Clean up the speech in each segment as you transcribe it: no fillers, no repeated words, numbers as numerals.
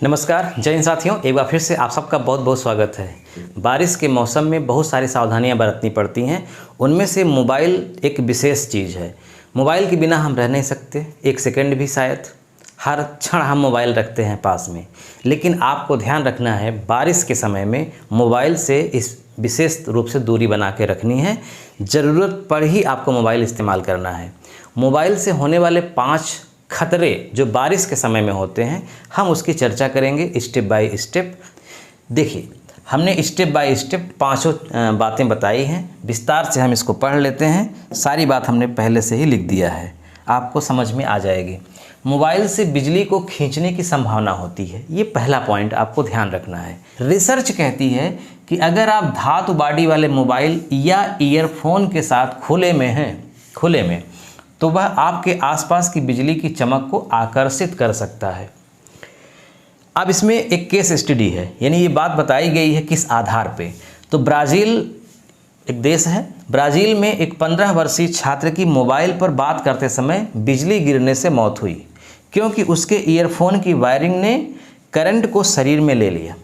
नमस्कार, जय हिंद साथियों। एक बार फिर से आप सबका बहुत बहुत स्वागत है। बारिश के मौसम में बहुत सारी सावधानियां बरतनी पड़ती हैं। उनमें से मोबाइल एक विशेष चीज़ है। मोबाइल के बिना हम रह नहीं सकते, एक सेकंड भी शायद। हर क्षण हम मोबाइल रखते हैं पास में। लेकिन आपको ध्यान रखना है, बारिश के समय में मोबाइल से इस विशेष रूप से दूरी बना के रखनी है। ज़रूरत पर ही आपको मोबाइल इस्तेमाल करना है। मोबाइल से होने वाले 5 खतरे जो बारिश के समय में होते हैं, हम उसकी चर्चा करेंगे स्टेप बाय स्टेप। देखिए, हमने स्टेप बाय स्टेप 5 बातें बताई हैं। विस्तार से हम इसको पढ़ लेते हैं। सारी बात हमने पहले से ही लिख दिया है, आपको समझ में आ जाएगी। मोबाइल से बिजली को खींचने की संभावना होती है, ये पहला पॉइंट आपको ध्यान रखना है। रिसर्च कहती है कि अगर आप धातु बॉडी वाले मोबाइल या ईयरफोन के साथ खुले में तो वह आपके आसपास की बिजली की चमक को आकर्षित कर सकता है। अब इसमें एक केस स्टडी है, यानी ये बात बताई गई है किस आधार पे। तो ब्राज़ील एक देश है। ब्राज़ील में एक 15 वर्षीय छात्र की मोबाइल पर बात करते समय बिजली गिरने से मौत हुई, क्योंकि उसके ईयरफोन की वायरिंग ने करंट को शरीर में ले लिया।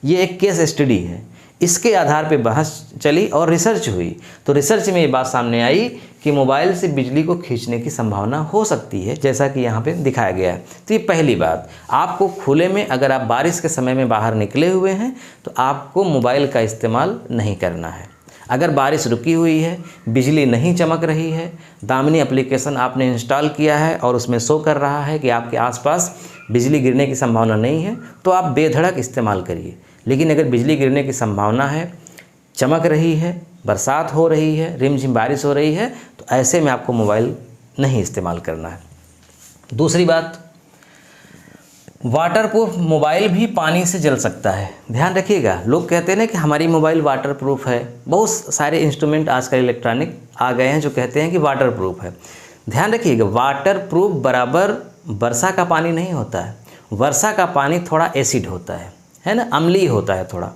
ये एक केस स्टडी है। इसके आधार पे बहस चली और रिसर्च हुई। तो रिसर्च में ये बात सामने आई कि मोबाइल से बिजली को खींचने की संभावना हो सकती है, जैसा कि यहाँ पे दिखाया गया है। तो ये पहली बात, आपको खुले में, अगर आप बारिश के समय में बाहर निकले हुए हैं तो आपको मोबाइल का इस्तेमाल नहीं करना है। अगर बारिश रुकी हुई है, बिजली नहीं चमक रही है, दामिनी एप्लीकेशन आपने इंस्टॉल किया है और उसमें शो कर रहा है कि आपके आसपास बिजली गिरने की संभावना नहीं है, तो आप बेधड़क इस्तेमाल करिए। लेकिन अगर बिजली गिरने की संभावना है, चमक रही है, बरसात हो रही है, रिमझिम बारिश हो रही है, तो ऐसे में आपको मोबाइल नहीं इस्तेमाल करना है। दूसरी बात, वाटरप्रूफ मोबाइल भी पानी से जल सकता है। ध्यान रखिएगा, लोग कहते हैं ना कि हमारी मोबाइल वाटरप्रूफ है। बहुत सारे इंस्ट्रूमेंट आजकल इलेक्ट्रॉनिक आ गए हैं जो कहते हैं कि वाटरप्रूफ है। ध्यान रखिएगा, वाटरप्रूफ बराबर वर्षा का पानी नहीं होता है। वर्षा का पानी थोड़ा एसिड होता है ना, अम्लीय होता है थोड़ा।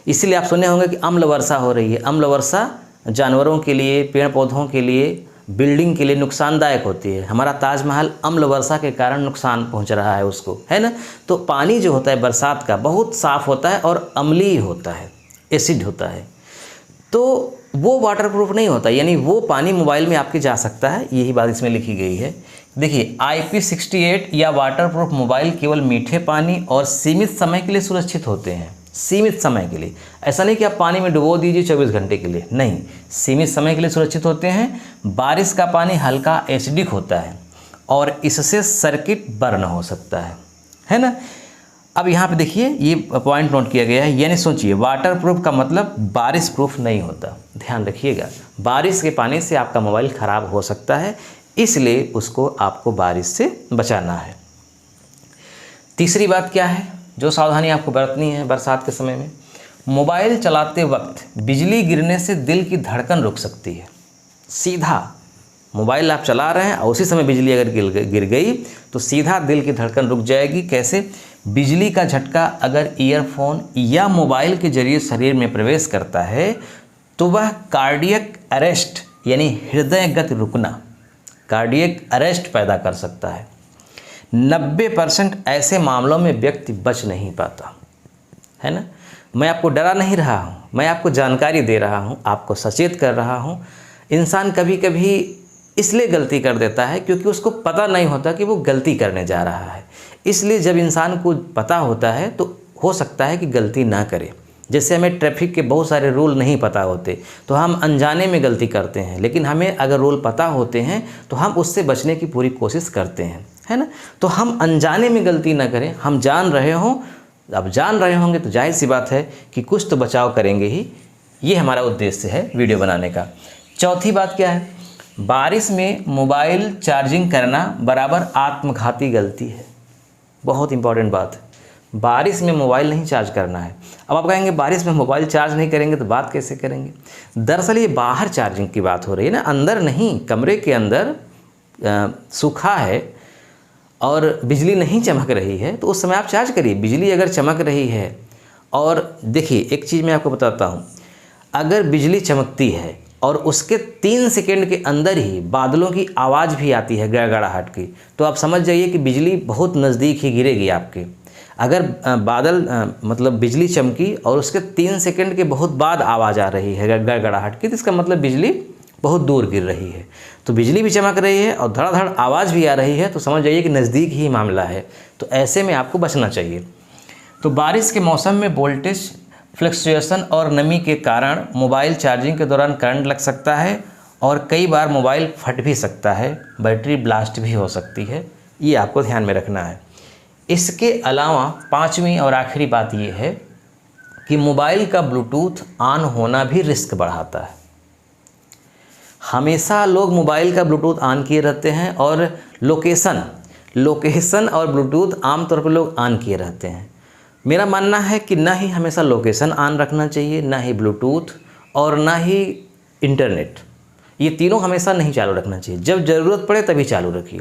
इसलिए आप सुने होंगे कि अम्ल वर्षा हो रही है। अम्ल वर्षा जानवरों के लिए, पेड़ पौधों के लिए, बिल्डिंग के लिए नुकसानदायक होती है। हमारा ताजमहल अम्ल वर्षा के कारण नुकसान पहुंच रहा है उसको, है ना। तो पानी जो होता है बरसात का, बहुत साफ़ होता है और अम्लीय होता है, एसिड होता है। तो वो वाटरप्रूफ नहीं होता, यानी वो पानी मोबाइल में आपके जा सकता है। यही बात इसमें लिखी गई है। देखिए, IP68 या वाटरप्रूफ मोबाइल केवल मीठे पानी और सीमित समय के लिए सुरक्षित होते हैं। सीमित समय के लिए, ऐसा नहीं कि आप पानी में डुबो दीजिए 24 घंटे के लिए, नहीं, सीमित समय के लिए सुरक्षित होते हैं। बारिश का पानी हल्का एसिडिक होता है और इससे सर्किट बर्न हो सकता है ना। अब यहाँ पे देखिए, ये पॉइंट नोट किया गया है, यानी सोचिए, वाटरप्रूफ का मतलब बारिश प्रूफ नहीं होता। ध्यान रखिएगा, बारिश के पानी से आपका मोबाइल ख़राब हो सकता है, इसलिए उसको आपको बारिश से बचाना है। तीसरी बात क्या है जो सावधानी आपको बरतनी है बरसात के समय में? मोबाइल चलाते वक्त बिजली गिरने से दिल की धड़कन रुक सकती है। सीधा मोबाइल आप चला रहे हैं और उसी समय बिजली अगर गिर गई तो सीधा दिल की धड़कन रुक जाएगी। कैसे? बिजली का झटका अगर ईयरफोन या मोबाइल के जरिए शरीर में प्रवेश करता है तो वह कार्डियक अरेस्ट, यानी हृदय गति रुकना, कार्डियक अरेस्ट पैदा कर सकता है। 90% ऐसे मामलों में व्यक्ति बच नहीं पाता, है ना। मैं आपको डरा नहीं रहा हूँ, मैं आपको जानकारी दे रहा हूँ, आपको सचेत कर रहा हूँ। इंसान कभी कभी इसलिए गलती कर देता है क्योंकि उसको पता नहीं होता कि वो गलती करने जा रहा है। इसलिए जब इंसान को पता होता है तो हो सकता है कि गलती ना करे। जैसे हमें ट्रैफिक के बहुत सारे रूल नहीं पता होते तो हम अनजाने में गलती करते हैं, लेकिन हमें अगर रूल पता होते हैं तो हम उससे बचने की पूरी कोशिश करते हैं, है ना। तो हम अनजाने में गलती ना करें। हम जान रहे हों, अब जान रहे होंगे तो जाहिर सी बात है कि कुछ तो बचाव करेंगे ही। ये हमारा उद्देश्य है वीडियो बनाने का। चौथी बात क्या है? बारिश में मोबाइल चार्जिंग करना बराबर आत्मघाती गलती है। बहुत इंपॉर्टेंट बात है, बारिश में मोबाइल नहीं चार्ज करना है। अब आप कहेंगे बारिश में मोबाइल चार्ज नहीं करेंगे तो बात कैसे करेंगे? दरअसल ये बाहर चार्जिंग की बात हो रही है ना, अंदर नहीं। कमरे के अंदर सूखा है और बिजली नहीं चमक रही है तो उस समय आप चार्ज करिए। बिजली अगर चमक रही है, और देखिए एक चीज़ मैं आपको बताता हूँ, अगर बिजली चमकती है और उसके 3 सेकंड के अंदर ही बादलों की आवाज़ भी आती है गड़गड़ाहट की, तो आप समझ जाइए कि बिजली बहुत नज़दीक ही गिरेगी आपके। अगर बादल मतलब बिजली चमकी और उसके 3 सेकंड के बहुत बाद आवाज़ आ रही है गड़गड़ाहट की, तो इसका मतलब बिजली बहुत दूर गिर रही है। तो बिजली भी चमक रही है और धड़ाधड़ आवाज़ भी आ रही है, तो समझ जाइए कि नज़दीक ही मामला है। तो ऐसे में आपको बचना चाहिए। तो बारिश के मौसम में वोल्टेज फ्लक्चुएशन और नमी के कारण मोबाइल चार्जिंग के दौरान करंट लग सकता है और कई बार मोबाइल फट भी सकता है, बैटरी ब्लास्ट भी हो सकती है। ये आपको ध्यान में रखना है। इसके अलावा 5वीं और आखिरी बात ये है कि मोबाइल का ब्लूटूथ ऑन होना भी रिस्क बढ़ाता है। हमेशा लोग मोबाइल का ब्लूटूथ ऑन किए रहते हैं और लोकेशन और ब्लूटूथ आमतौर पर लोग ऑन किए रहते हैं। मेरा मानना है कि ना ही हमेशा लोकेशन ऑन रखना चाहिए, ना ही ब्लूटूथ और ना ही इंटरनेट, ये तीनों हमेशा नहीं चालू रखना चाहिए। जब ज़रूरत पड़े तभी चालू रखिए।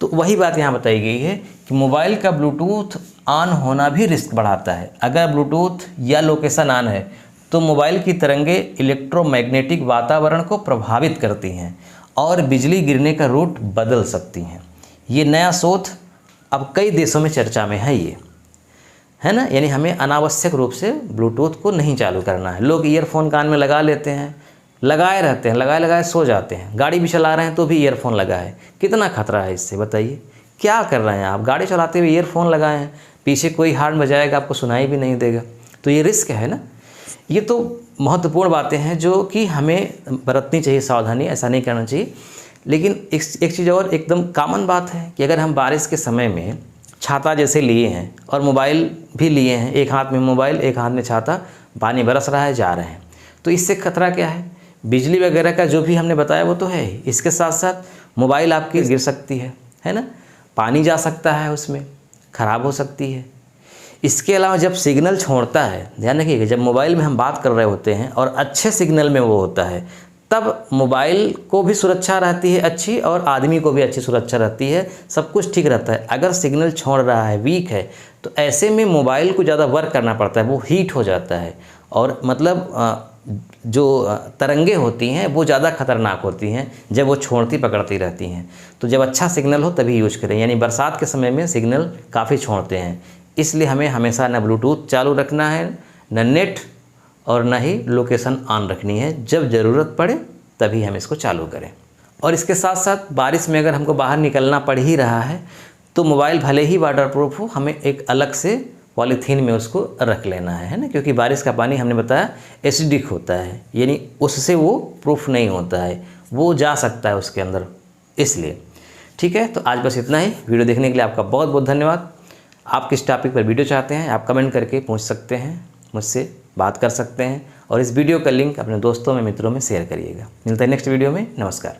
तो वही बात यहाँ बताई गई है कि मोबाइल का ब्लूटूथ ऑन होना भी रिस्क बढ़ाता है। अगर ब्लूटूथ या लोकेशन ऑन है तो मोबाइल की तरंगें इलेक्ट्रोमैग्नेटिक वातावरण को प्रभावित करती हैं और बिजली गिरने का रूट बदल सकती हैं। ये नया शोध अब कई देशों में चर्चा में है, ये है ना। यानी हमें अनावश्यक रूप से ब्लूटूथ को नहीं चालू करना है। लोग ईयरफोन कान में लगा लेते हैं, लगाए रहते हैं, लगाए सो जाते हैं। गाड़ी भी चला रहे हैं तो भी ईयरफोन लगाए। कितना खतरा है इससे, बताइए। क्या कर रहे हैं आप? गाड़ी चलाते हुए ईयरफोन लगाए हैं, पीछे कोई हॉर्न बजाएगा, आपको सुनाई भी नहीं देगा। तो ये रिस्क है ना। ये तो महत्वपूर्ण बातें हैं जो कि हमें बरतनी चाहिए सावधानी, ऐसा नहीं करना चाहिए। लेकिन एक चीज़ और एकदम कॉमन बात है कि अगर हम बारिश के समय में छाता जैसे लिए हैं और मोबाइल भी लिए हैं, एक हाथ में मोबाइल एक हाथ में छाता, पानी बरस रहा है, जा रहे हैं, तो इससे खतरा क्या है? बिजली वगैरह का जो भी हमने बताया वो तो है ही। इसके साथ साथ मोबाइल आपकी गिर सकती है ना, पानी जा सकता है, उसमें ख़राब हो सकती है। इसके अलावा जब सिग्नल छोड़ता है, ध्यान रखिएगा, जब मोबाइल में हम बात कर रहे होते हैं और अच्छे सिग्नल में वो होता है, तब मोबाइल को भी सुरक्षा रहती है अच्छी और आदमी को भी अच्छी सुरक्षा रहती है, सब कुछ ठीक रहता है। अगर सिग्नल छोड़ रहा है, वीक है, तो ऐसे में मोबाइल को ज़्यादा वर्क करना पड़ता है, वो हीट हो जाता है और मतलब जो तरंगे होती हैं वो ज़्यादा खतरनाक होती हैं जब वो छोड़ती पकड़ती रहती हैं। तो जब अच्छा सिग्नल हो तभी यूज करें। यानी बरसात के समय में सिग्नल काफ़ी छोड़ते हैं, इसलिए हमें हमेशा न ब्लूटूथ चालू रखना है, न नेट और न ही लोकेशन ऑन रखनी है। जब ज़रूरत पड़े तभी हम इसको चालू करें। और इसके साथ साथ बारिश में अगर हमको बाहर निकलना पड़ ही रहा है तो मोबाइल भले ही वाटरप्रूफ हो, हमें एक अलग से पॉलीथीन में उसको रख लेना है ना, क्योंकि बारिश का पानी हमने बताया एसिडिक होता है, यानी उससे वो प्रूफ नहीं होता है, वो जा सकता है उसके अंदर, इसलिए। ठीक है, तो आज बस इतना ही। वीडियो देखने के लिए आपका बहुत बहुत धन्यवाद। आप किस टॉपिक पर वीडियो चाहते हैं आप कमेंट करके पूछ सकते हैं, मुझसे बात कर सकते हैं और इस वीडियो का लिंक अपने दोस्तों में मित्रों में शेयर करिएगा। मिलता है नेक्स्ट वीडियो में। नमस्कार।